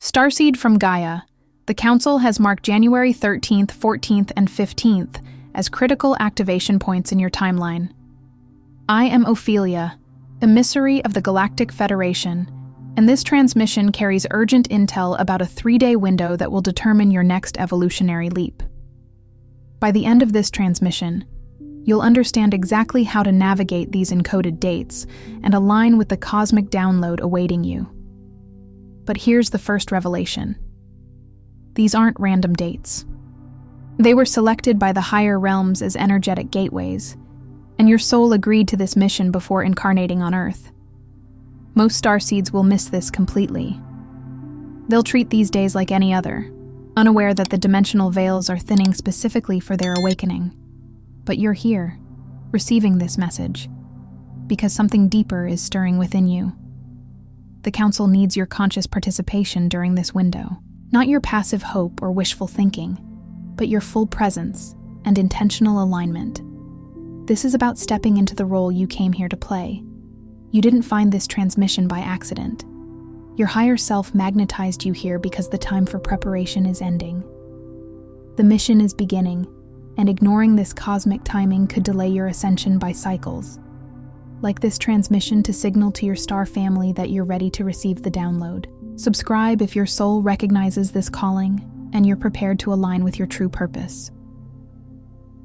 Starseed from Gaia. The Council has marked January 13th, 14th, and 15th as critical activation points in your timeline. I am Ophelia, emissary of the Galactic Federation, and this transmission carries urgent intel about a 3-day window that will determine your next evolutionary leap. By the end of this transmission, you'll understand exactly how to navigate these encoded dates and align with the cosmic download awaiting you. But here's the first revelation. These aren't random dates. They were selected by the higher realms as energetic gateways, and your soul agreed to this mission before incarnating on Earth. Most starseeds will miss this completely. They'll treat these days like any other, unaware that the dimensional veils are thinning specifically for their awakening. But you're here, receiving this message, because something deeper is stirring within you. The Council needs your conscious participation during this window, not your passive hope or wishful thinking, but your full presence and intentional alignment. This is about stepping into the role you came here to play. You didn't find this transmission by accident. Your higher self magnetized you here because the time for preparation is ending. The mission is beginning, and ignoring this cosmic timing could delay your ascension by cycles. Like this transmission to signal to your star family that you're ready to receive the download. Subscribe if your soul recognizes this calling and you're prepared to align with your true purpose.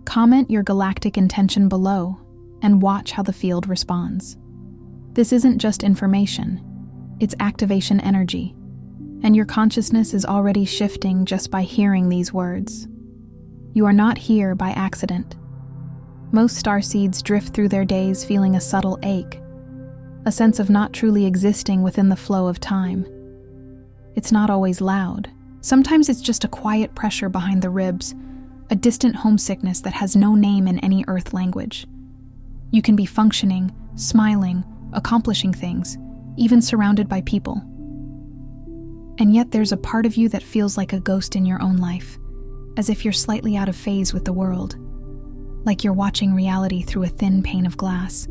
Comment your galactic intention below and watch how the field responds. This isn't just information, it's activation energy, and your consciousness is already shifting just by hearing these words. You are not here by accident. Most starseeds drift through their days feeling a subtle ache, a sense of not truly existing within the flow of time. It's not always loud. Sometimes it's just a quiet pressure behind the ribs, a distant homesickness that has no name in any Earth language. You can be functioning, smiling, accomplishing things, even surrounded by people. And yet there's a part of you that feels like a ghost in your own life, as if you're slightly out of phase with the world. Like you're watching reality through a thin pane of glass,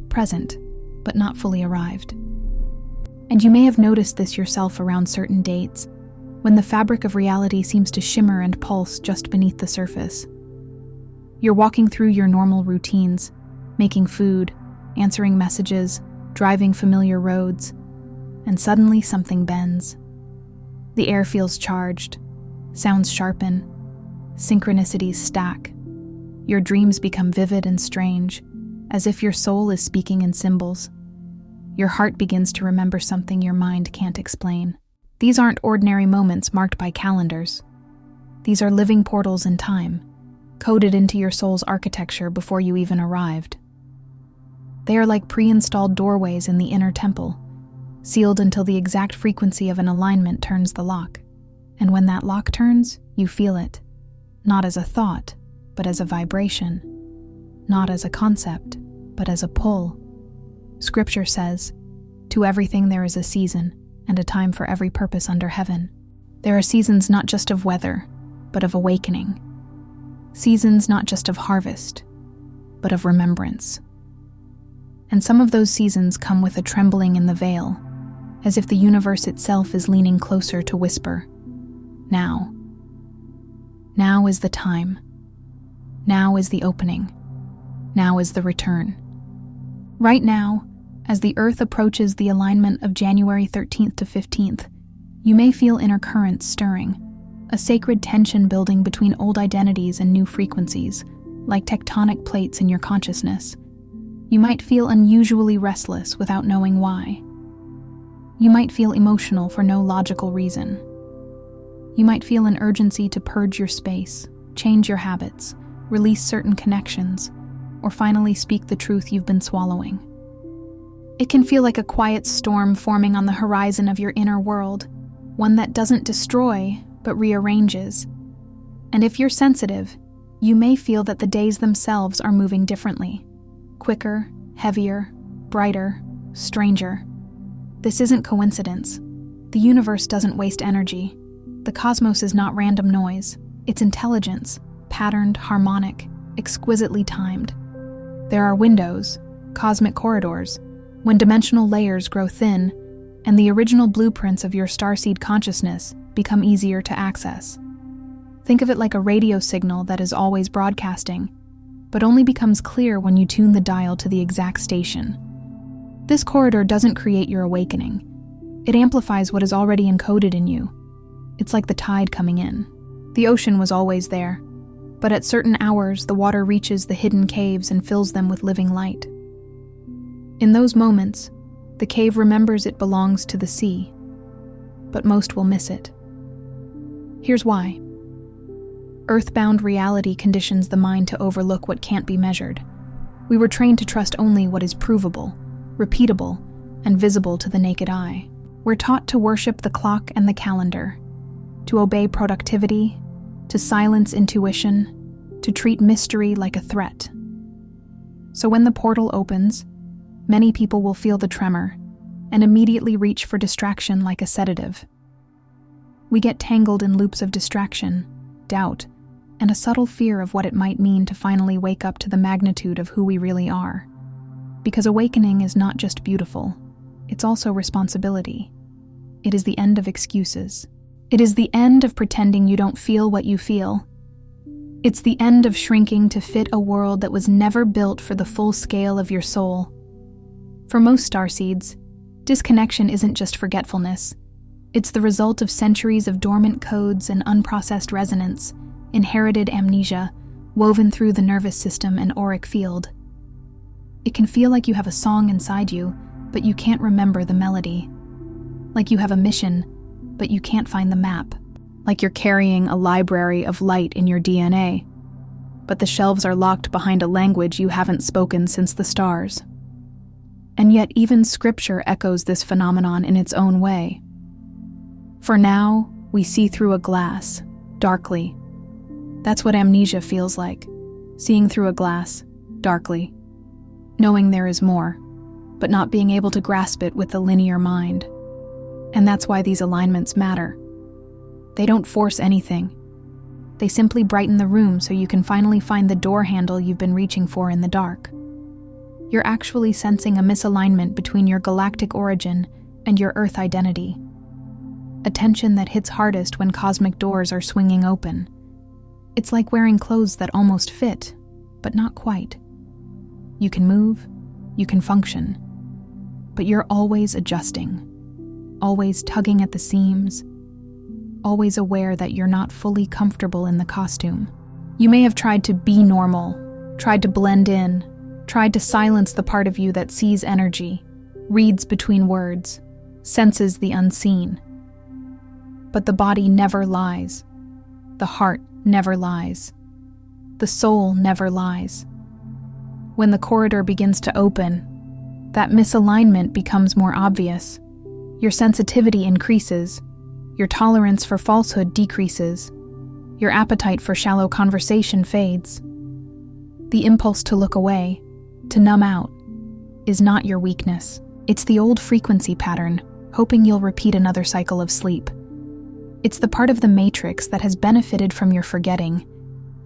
present, but not fully arrived. And you may have noticed this yourself around certain dates, when the fabric of reality seems to shimmer and pulse just beneath the surface. You're walking through your normal routines, making food, answering messages, driving familiar roads, and suddenly something bends. The air feels charged, sounds sharpen, synchronicities stack. Your dreams become vivid and strange, as if your soul is speaking in symbols. Your heart begins to remember something your mind can't explain. These aren't ordinary moments marked by calendars. These are living portals in time, coded into your soul's architecture before you even arrived. They are like pre-installed doorways in the inner temple, sealed until the exact frequency of an alignment turns the lock. And when that lock turns, you feel it, not as a thought, but as a vibration, not as a concept, but as a pull. Scripture says, "To everything there is a season, and a time for every purpose under heaven." There are seasons not just of weather, but of awakening. Seasons not just of harvest, but of remembrance. And some of those seasons come with a trembling in the veil, as if the universe itself is leaning closer to whisper, "Now. Now is the time. Now is the opening. Now is the return." Right now, as the Earth approaches the alignment of January 13th to 15th, you may feel inner currents stirring, a sacred tension building between old identities and new frequencies, like tectonic plates in your consciousness. You might feel unusually restless without knowing why. You might feel emotional for no logical reason. You might feel an urgency to purge your space, change your habits, release certain connections, or finally speak the truth you've been swallowing. It can feel like a quiet storm forming on the horizon of your inner world, one that doesn't destroy, but rearranges. And if you're sensitive, you may feel that the days themselves are moving differently. Quicker, heavier, brighter, stranger. This isn't coincidence. The universe doesn't waste energy. The cosmos is not random noise. It's intelligence, patterned, harmonic, exquisitely timed. There are windows, cosmic corridors. When dimensional layers grow thin, and the original blueprints of your starseed consciousness become easier to access. Think of it like a radio signal that is always broadcasting, but only becomes clear when you tune the dial to the exact station. This corridor doesn't create your awakening. It amplifies what is already encoded in you. It's like the tide coming in. The ocean was always there, but at certain hours the water reaches the hidden caves and fills them with living light. In those moments, the cave remembers it belongs to the sea, but most will miss it. Here's why. Earthbound reality conditions the mind to overlook what can't be measured. We were trained to trust only what is provable, repeatable, and visible to the naked eye. We're taught to worship the clock and the calendar, to obey productivity, to silence intuition, to treat mystery like a threat. So when the portal opens, many people will feel the tremor and immediately reach for distraction like a sedative. We get tangled in loops of distraction, doubt, and a subtle fear of what it might mean to finally wake up to the magnitude of who we really are. Because awakening is not just beautiful, it's also responsibility. It is the end of excuses. It is the end of pretending you don't feel what you feel. It's the end of shrinking to fit a world that was never built for the full scale of your soul. For most starseeds, disconnection isn't just forgetfulness. It's the result of centuries of dormant codes and unprocessed resonance, inherited amnesia, woven through the nervous system and auric field. It can feel like you have a song inside you, but you can't remember the melody. Like you have a mission, but you can't find the map. Like you're carrying a library of light in your DNA, but the shelves are locked behind a language you haven't spoken since the stars. And yet even scripture echoes this phenomenon in its own way. For now, we see through a glass, darkly. That's what amnesia feels like, seeing through a glass, darkly. Knowing there is more, but not being able to grasp it with the linear mind. And that's why these alignments matter. They don't force anything. They simply brighten the room so you can finally find the door handle you've been reaching for in the dark. You're actually sensing a misalignment between your galactic origin and your Earth identity. A tension that hits hardest when cosmic doors are swinging open. It's like wearing clothes that almost fit, but not quite. You can move, you can function, but you're always adjusting, always tugging at the seams, always aware that you're not fully comfortable in the costume. You may have tried to be normal, tried to blend in, tried to silence the part of you that sees energy, reads between words, senses the unseen. But the body never lies. The heart never lies. The soul never lies. When the corridor begins to open, that misalignment becomes more obvious. Your sensitivity increases. Your tolerance for falsehood decreases. Your appetite for shallow conversation fades. The impulse to look away, to numb out, is not your weakness. It's the old frequency pattern, hoping you'll repeat another cycle of sleep. It's the part of the matrix that has benefited from your forgetting.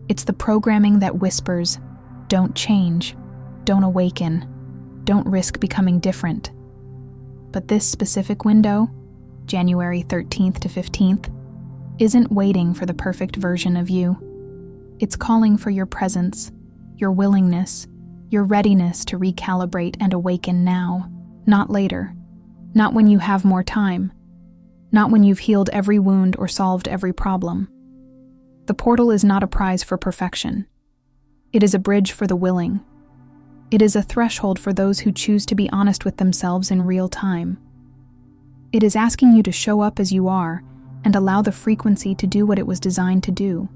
It's the programming that whispers, don't change, don't awaken, don't risk becoming different. But this specific window, January 13th to 15th, isn't waiting for the perfect version of you. It's calling for your presence, your willingness, your readiness to recalibrate and awaken now, not later, not when you have more time, not when you've healed every wound or solved every problem. The portal is not a prize for perfection. It is a bridge for the willing. It is a threshold for those who choose to be honest with themselves in real time. It is asking you to show up as you are and allow the frequency to do what it was designed to do.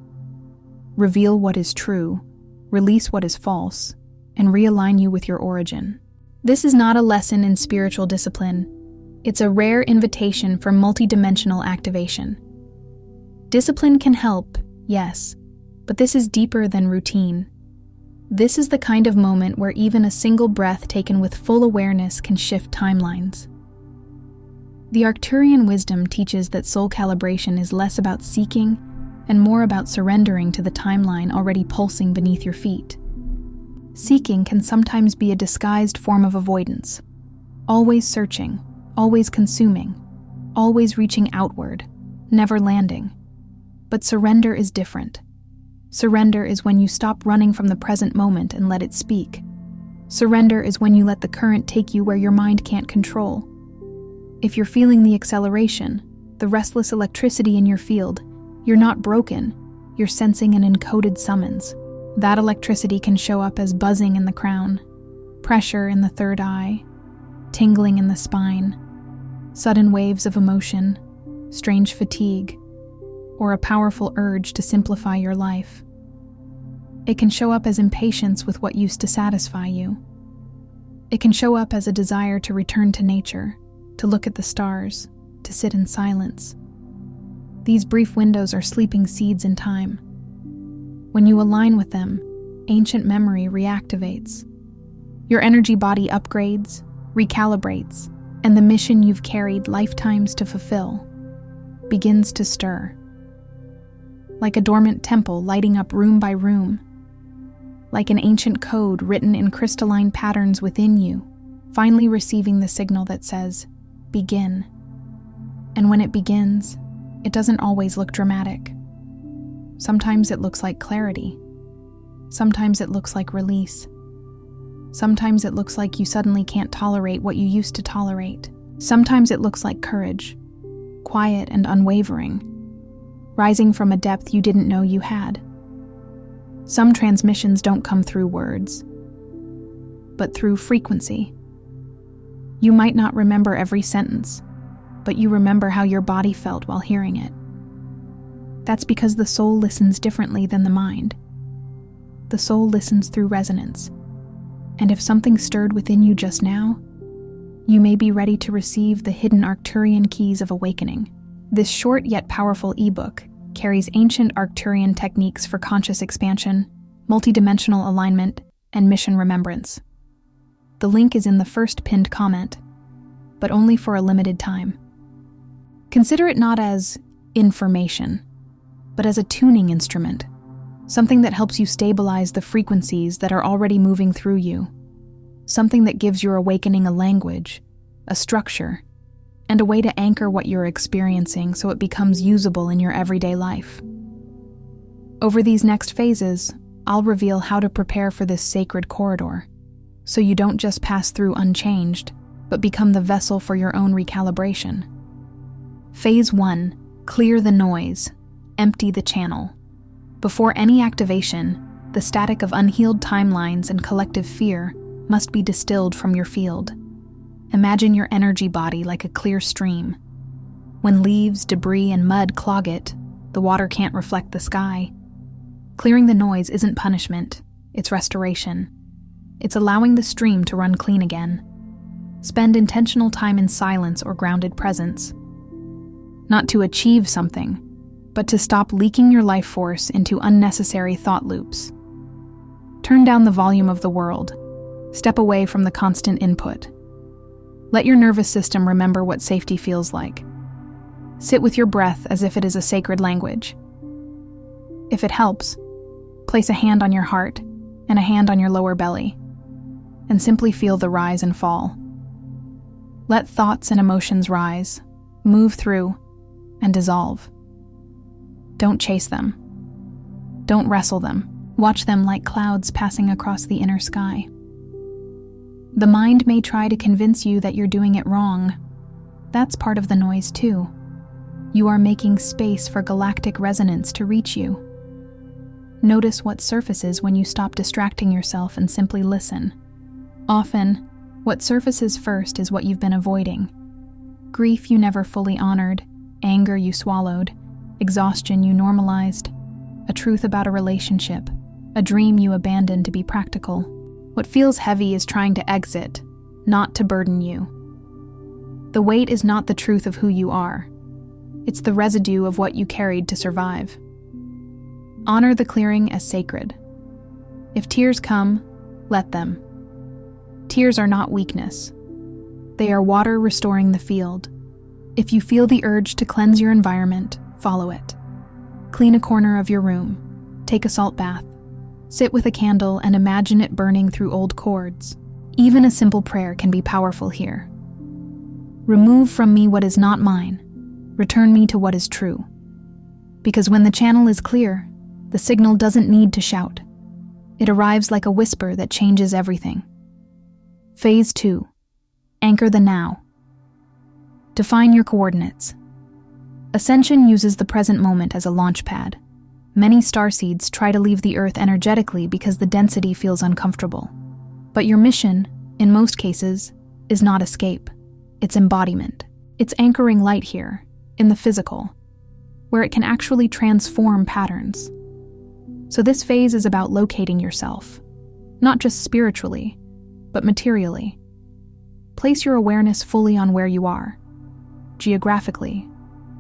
Reveal what is true, release what is false, and realign you with your origin. This is not a lesson in spiritual discipline. It's a rare invitation for multidimensional activation. Discipline can help, yes, but this is deeper than routine. This is the kind of moment where even a single breath taken with full awareness can shift timelines. The Arcturian wisdom teaches that soul calibration is less about seeking and more about surrendering to the timeline already pulsing beneath your feet. Seeking can sometimes be a disguised form of avoidance, always searching, always consuming, always reaching outward, never landing. But surrender is different. Surrender is when you stop running from the present moment and let it speak. Surrender is when you let the current take you where your mind can't control. If you're feeling the acceleration, the restless electricity in your field, you're not broken, you're sensing an encoded summons. That electricity can show up as buzzing in the crown, pressure in the third eye, tingling in the spine, sudden waves of emotion, strange fatigue, or a powerful urge to simplify your life. It can show up as impatience with what used to satisfy you. It can show up as a desire to return to nature, to look at the stars, to sit in silence. These brief windows are sleeping seeds in time. When you align with them, ancient memory reactivates. Your energy body upgrades, recalibrates, and the mission you've carried lifetimes to fulfill begins to stir. Like a dormant temple lighting up room by room, like an ancient code written in crystalline patterns within you, finally receiving the signal that says, begin. And when it begins, it doesn't always look dramatic. Sometimes it looks like clarity. Sometimes it looks like release. Sometimes it looks like you suddenly can't tolerate what you used to tolerate. Sometimes it looks like courage, quiet and unwavering, rising from a depth you didn't know you had. Some transmissions don't come through words, but through frequency. You might not remember every sentence, but you remember how your body felt while hearing it. That's because the soul listens differently than the mind. The soul listens through resonance. And if something stirred within you just now, you may be ready to receive the hidden Arcturian keys of awakening. This short yet powerful ebook carries ancient Arcturian techniques for conscious expansion, multidimensional alignment, and mission remembrance. The link is in the first pinned comment, but only for a limited time. Consider it not as information, but as a tuning instrument, something that helps you stabilize the frequencies that are already moving through you, something that gives your awakening a language, a structure, and a way to anchor what you're experiencing so it becomes usable in your everyday life. Over these next phases, I'll reveal how to prepare for this sacred corridor, so you don't just pass through unchanged, but become the vessel for your own recalibration. Phase 1. Clear the noise. Empty the channel. Before any activation, the static of unhealed timelines and collective fear must be distilled from your field. Imagine your energy body like a clear stream. When leaves, debris, and mud clog it, the water can't reflect the sky. Clearing the noise isn't punishment, it's restoration. It's allowing the stream to run clean again. Spend intentional time in silence or grounded presence. Not to achieve something, but to stop leaking your life force into unnecessary thought loops. Turn down the volume of the world. Step away from the constant input. Let your nervous system remember what safety feels like. Sit with your breath as if it is a sacred language. If it helps, place a hand on your heart and a hand on your lower belly, and simply feel the rise and fall. Let thoughts and emotions rise, move through, and dissolve. Don't chase them. Don't wrestle them. Watch them like clouds passing across the inner sky. The mind may try to convince you that you're doing it wrong. That's part of the noise too. You are making space for galactic resonance to reach you. Notice what surfaces when you stop distracting yourself and simply listen. Often, what surfaces first is what you've been avoiding. Grief you never fully honored, anger you swallowed, exhaustion you normalized, a truth about a relationship, a dream you abandoned to be practical. What feels heavy is trying to exit, not to burden you. The weight is not the truth of who you are. It's the residue of what you carried to survive. Honor the clearing as sacred. If tears come, let them. Tears are not weakness. They are water restoring the field. If you feel the urge to cleanse your environment, follow it. Clean a corner of your room. Take a salt bath. Sit with a candle and imagine it burning through old cords. Even a simple prayer can be powerful here. Remove from me what is not mine. Return me to what is true. Because when the channel is clear, the signal doesn't need to shout. It arrives like a whisper that changes everything. Phase 2. Anchor the now. Define your coordinates. Ascension uses the present moment as a launch pad. Many starseeds try to leave the Earth energetically because the density feels uncomfortable. But your mission, in most cases, is not escape. It's embodiment. It's anchoring light here, in the physical, where it can actually transform patterns. So this phase is about locating yourself, not just spiritually, but materially. Place your awareness fully on where you are, geographically,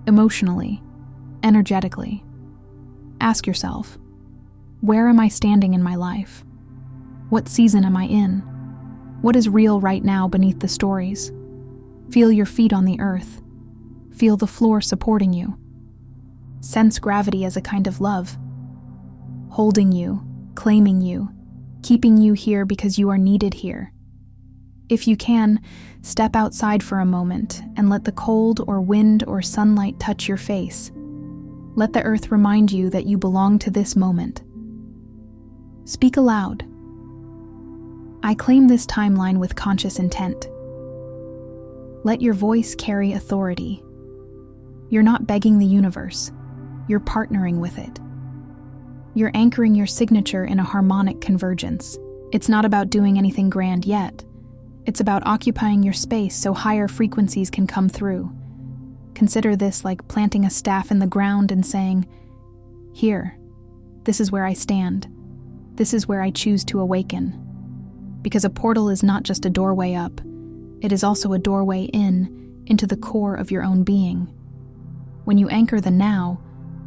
emotionally, energetically. Ask yourself, where am I standing in my life? What season am I in? What is real right now beneath the stories? Feel your feet on the earth. Feel the floor supporting you. Sense gravity as a kind of love, holding you, claiming you, keeping you here because you are needed here. If you can, step outside for a moment and let the cold or wind or sunlight touch your face. Let the earth remind you that you belong to this moment. Speak aloud. I claim this timeline with conscious intent. Let your voice carry authority. You're not begging the universe. You're partnering with it. You're anchoring your signature in a harmonic convergence. It's not about doing anything grand yet. It's about occupying your space so higher frequencies can come through. Consider this like planting a staff in the ground and saying, "Here, this is where I stand. This is where I choose to awaken." Because a portal is not just a doorway up, it is also a doorway into the core of your own being. When you anchor the now,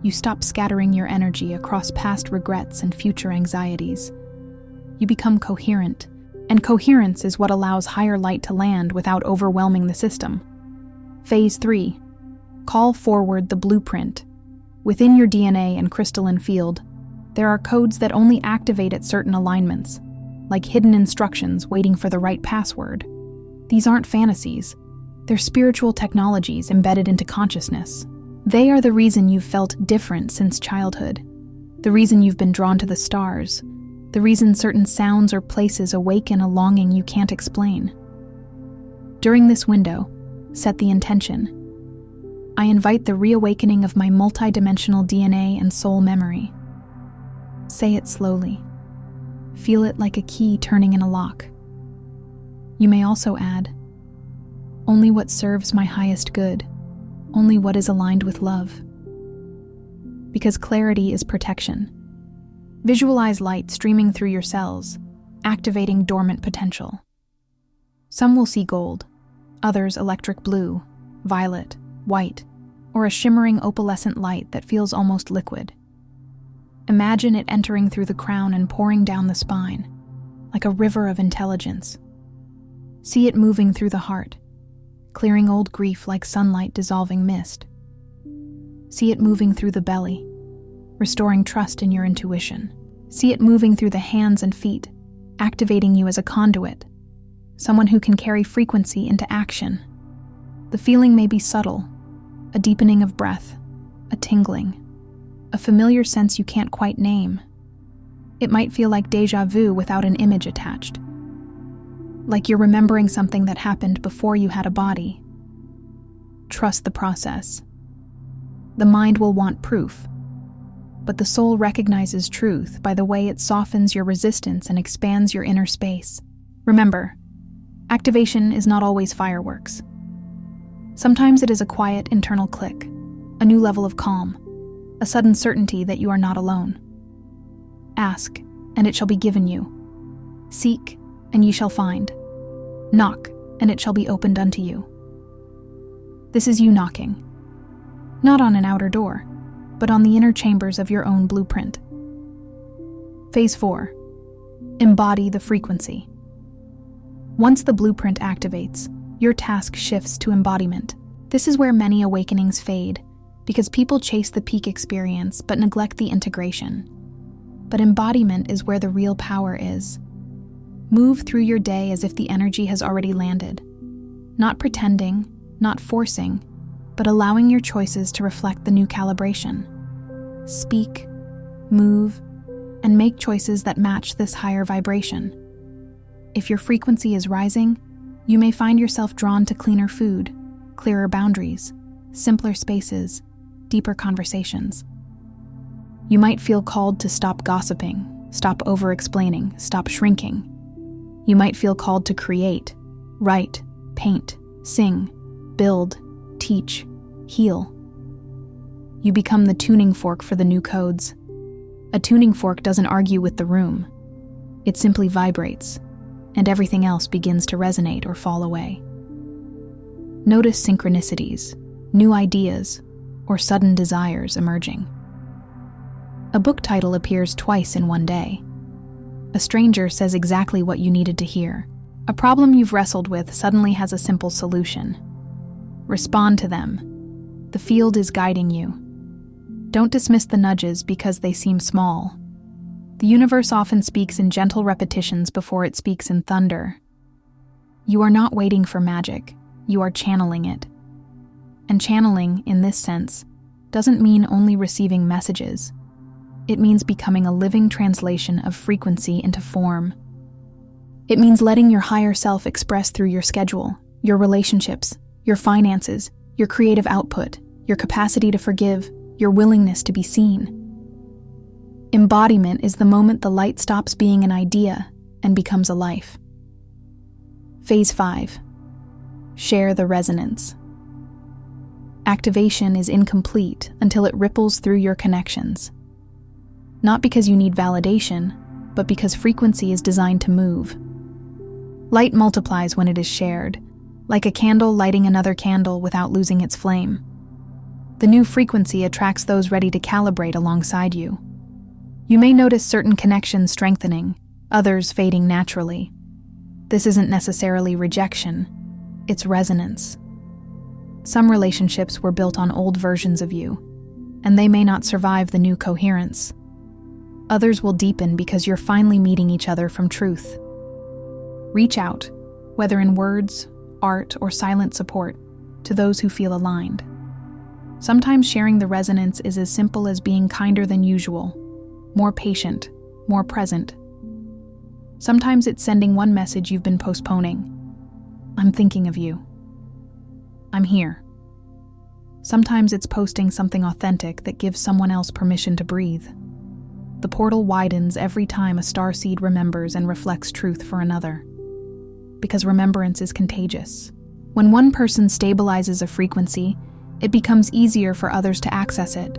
you stop scattering your energy across past regrets and future anxieties. You become coherent, and coherence is what allows higher light to land without overwhelming the system. Phase 3. Call forward the blueprint. Within your DNA and crystalline field, there are codes that only activate at certain alignments, like hidden instructions waiting for the right password. These aren't fantasies. They're spiritual technologies embedded into consciousness. They are the reason you've felt different since childhood, the reason you've been drawn to the stars, the reason certain sounds or places awaken a longing you can't explain. During this window, set the intention. I invite the reawakening of my multidimensional DNA and soul memory. Say it slowly. Feel it like a key turning in a lock. You may also add, only what serves my highest good, only what is aligned with love. Because clarity is protection. Visualize light streaming through your cells, activating dormant potential. Some will see gold, others electric blue, violet, white, or a shimmering opalescent light that feels almost liquid. Imagine it entering through the crown and pouring down the spine, like a river of intelligence. See it moving through the heart, clearing old grief like sunlight dissolving mist. See it moving through the belly, restoring trust in your intuition. See it moving through the hands and feet, activating you as a conduit, someone who can carry frequency into action. The feeling may be subtle, a deepening of breath, a tingling, a familiar sense you can't quite name. It might feel like déjà vu without an image attached, like you're remembering something that happened before you had a body. Trust the process. The mind will want proof, but the soul recognizes truth by the way it softens your resistance and expands your inner space. Remember, activation is not always fireworks. Sometimes it is a quiet internal click, a new level of calm, a sudden certainty that you are not alone. Ask, and it shall be given you. Seek, and ye shall find. Knock, and it shall be opened unto you. This is you knocking, not on an outer door, but on the inner chambers of your own blueprint. Phase 4. Embody the frequency. Once the blueprint activates, your task shifts to embodiment. This is where many awakenings fade, because people chase the peak experience but neglect the integration. But embodiment is where the real power is. Move through your day as if the energy has already landed. Not pretending, not forcing, but allowing your choices to reflect the new calibration. Speak, move, and make choices that match this higher vibration. If your frequency is rising, you may find yourself drawn to cleaner food, clearer boundaries, simpler spaces, deeper conversations. You might feel called to stop gossiping, stop over-explaining, stop shrinking. You might feel called to create, write, paint, sing, build, teach, heal. You become the tuning fork for the new codes. A tuning fork doesn't argue with the room. It simply vibrates, and everything else begins to resonate or fall away. Notice synchronicities, new ideas, or sudden desires emerging. A book title appears twice in one day. A stranger says exactly what you needed to hear. A problem you've wrestled with suddenly has a simple solution. Respond to them. The field is guiding you. Don't dismiss the nudges because they seem small. The universe often speaks in gentle repetitions before it speaks in thunder. You are not waiting for magic, you are channeling it. And channeling, in this sense, doesn't mean only receiving messages. It means becoming a living translation of frequency into form. It means letting your higher self express through your schedule, your relationships, your finances, your creative output, your capacity to forgive, your willingness to be seen. Embodiment is the moment the light stops being an idea and becomes a life. Phase 5. Share the resonance. Activation is incomplete until it ripples through your connections. Not because you need validation, but because frequency is designed to move. Light multiplies when it is shared, like a candle lighting another candle without losing its flame. The new frequency attracts those ready to calibrate alongside you. You may notice certain connections strengthening, others fading naturally. This isn't necessarily rejection, it's resonance. Some relationships were built on old versions of you, and they may not survive the new coherence. Others will deepen because you're finally meeting each other from truth. Reach out, whether in words, art, or silent support, to those who feel aligned. Sometimes sharing the resonance is as simple as being kinder than usual, more patient, more present. Sometimes it's sending one message you've been postponing. I'm thinking of you. I'm here. Sometimes it's posting something authentic that gives someone else permission to breathe. The portal widens every time a starseed remembers and reflects truth for another. Because remembrance is contagious. When one person stabilizes a frequency, it becomes easier for others to access it.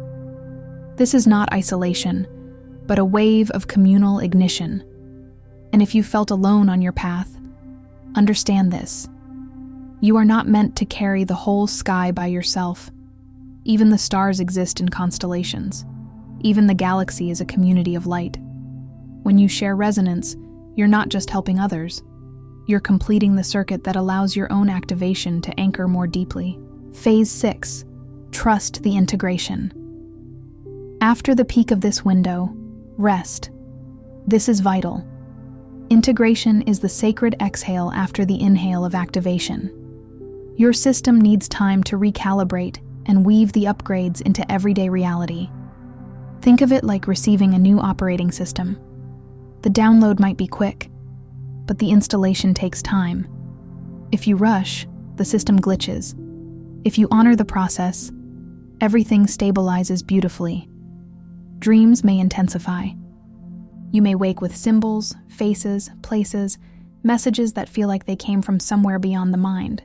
This is not isolation, but a wave of communal ignition. And if you felt alone on your path, understand this. You are not meant to carry the whole sky by yourself. Even the stars exist in constellations. Even the galaxy is a community of light. When you share resonance, you're not just helping others. You're completing the circuit that allows your own activation to anchor more deeply. Phase 6. Trust the integration. After the peak of this window, rest. This is vital. Integration is the sacred exhale after the inhale of activation. Your system needs time to recalibrate and weave the upgrades into everyday reality. Think of it like receiving a new operating system. The download might be quick, but the installation takes time. If you rush, the system glitches. If you honor the process, everything stabilizes beautifully. Dreams may intensify. You may wake with symbols, faces, places, messages that feel like they came from somewhere beyond the mind.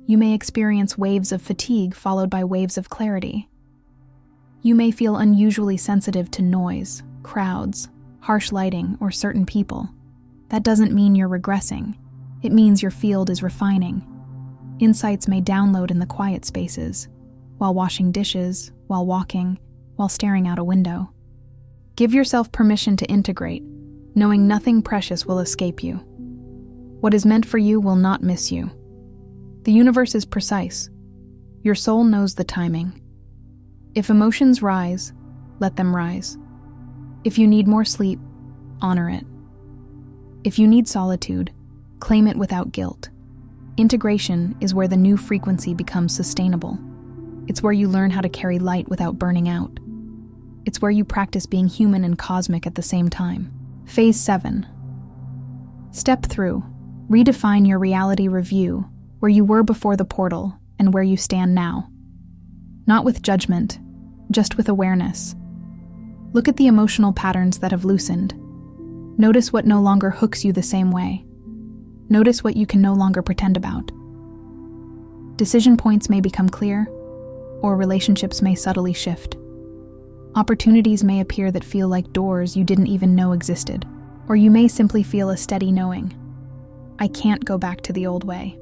You may experience waves of fatigue followed by waves of clarity. You may feel unusually sensitive to noise, crowds, harsh lighting, or certain people. That doesn't mean you're regressing. It means your field is refining. Insights may download in the quiet spaces, while washing dishes, while walking, while staring out a window. Give yourself permission to integrate, knowing nothing precious will escape you. What is meant for you will not miss you. The universe is precise. Your soul knows the timing. If emotions rise, let them rise. If you need more sleep, honor it. If you need solitude, claim it without guilt. Integration is where the new frequency becomes sustainable. It's where you learn how to carry light without burning out. It's where you practice being human and cosmic at the same time. Phase 7. Step through. Redefine your reality review, where you were before the portal and where you stand now. Not with judgment, just with awareness. Look at the emotional patterns that have loosened. Notice what no longer hooks you the same way. Notice what you can no longer pretend about. Decision points may become clear, or relationships may subtly shift. Opportunities may appear that feel like doors you didn't even know existed, or you may simply feel a steady knowing, I can't go back to the old way.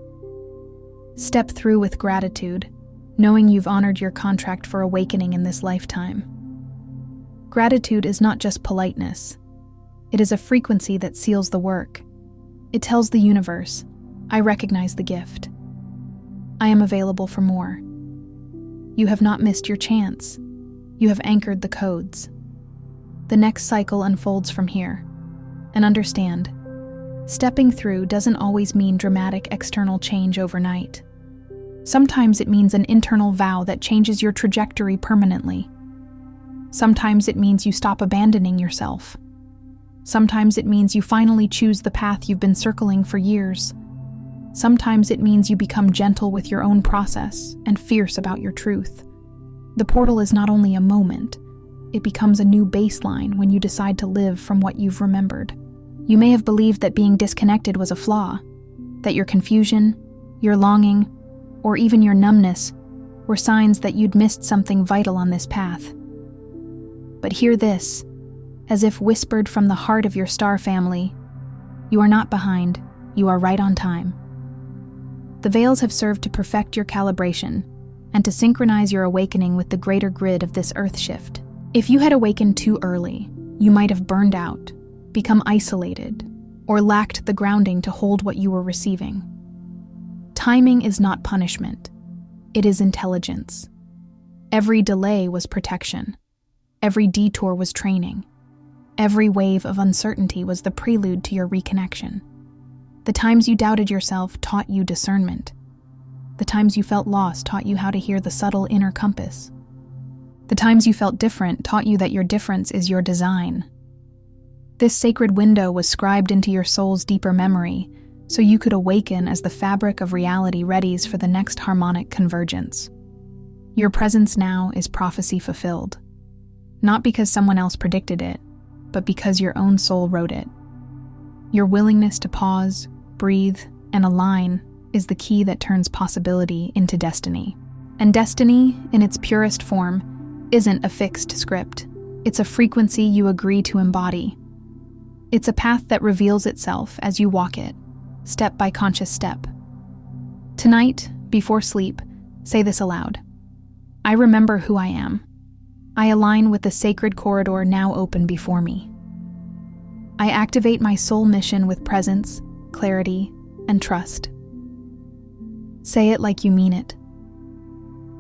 Step through with gratitude, knowing you've honored your contract for awakening in this lifetime. Gratitude is not just politeness. It is a frequency that seals the work. It tells the universe, I recognize the gift. I am available for more. You have not missed your chance. You have anchored the codes. The next cycle unfolds from here. And understand, stepping through doesn't always mean dramatic external change overnight. Sometimes it means an internal vow that changes your trajectory permanently. Sometimes it means you stop abandoning yourself. Sometimes it means you finally choose the path you've been circling for years. Sometimes it means you become gentle with your own process and fierce about your truth. The portal is not only a moment, it becomes a new baseline when you decide to live from what you've remembered. You may have believed that being disconnected was a flaw, that your confusion, your longing, or even your numbness were signs that you'd missed something vital on this path. But hear this, as if whispered from the heart of your star family, you are not behind, you are right on time. The veils have served to perfect your calibration and to synchronize your awakening with the greater grid of this earth shift. If you had awakened too early, you might have burned out, become isolated, or lacked the grounding to hold what you were receiving. Timing is not punishment, it is intelligence. Every delay was protection. Every detour was training. Every wave of uncertainty was the prelude to your reconnection. The times you doubted yourself taught you discernment. The times you felt lost taught you how to hear the subtle inner compass. The times you felt different taught you that your difference is your design. This sacred window was scribed into your soul's deeper memory, so you could awaken as the fabric of reality readies for the next harmonic convergence. Your presence now is prophecy fulfilled. Not because someone else predicted it, but because your own soul wrote it. Your willingness to pause, breathe, and align is the key that turns possibility into destiny. And destiny, in its purest form, isn't a fixed script. It's a frequency you agree to embody. It's a path that reveals itself as you walk it, step by conscious step. Tonight, before sleep, say this aloud. I remember who I am. I align with the sacred corridor now open before me. I activate my soul mission with presence, clarity, and trust. Say it like you mean it.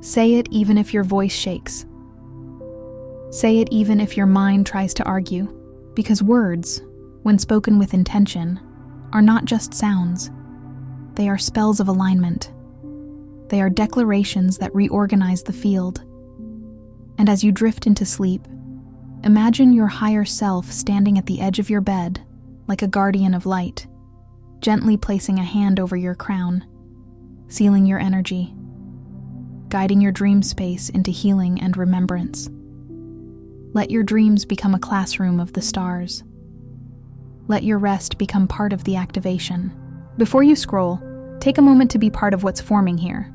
Say it even if your voice shakes. Say it even if your mind tries to argue, because words, when spoken with intention, are not just sounds. They are spells of alignment. They are declarations that reorganize the field. And as you drift into sleep, imagine your higher self standing at the edge of your bed, like a guardian of light, gently placing a hand over your crown, sealing your energy, guiding your dream space into healing and remembrance. Let your dreams become a classroom of the stars. Let your rest become part of the activation. Before you scroll, take a moment to be part of what's forming here.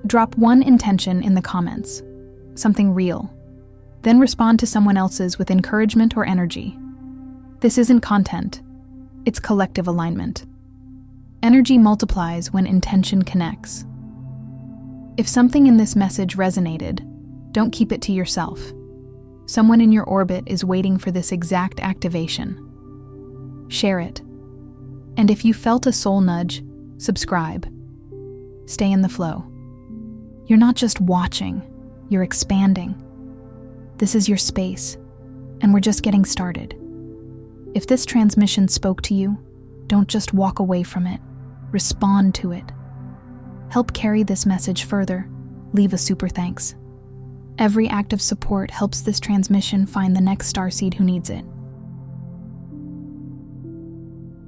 Drop one intention in the comments, something real. Then respond to someone else's with encouragement or energy. This isn't content, it's collective alignment. Energy multiplies when intention connects. If something in this message resonated, don't keep it to yourself. Someone in your orbit is waiting for this exact activation. Share it. And if you felt a soul nudge, subscribe. Stay in the flow. You're not just watching, you're expanding. This is your space, and we're just getting started. If this transmission spoke to you, don't just walk away from it. Respond to it. Help carry this message further. Leave a super thanks. Every act of support helps this transmission find the next starseed who needs it.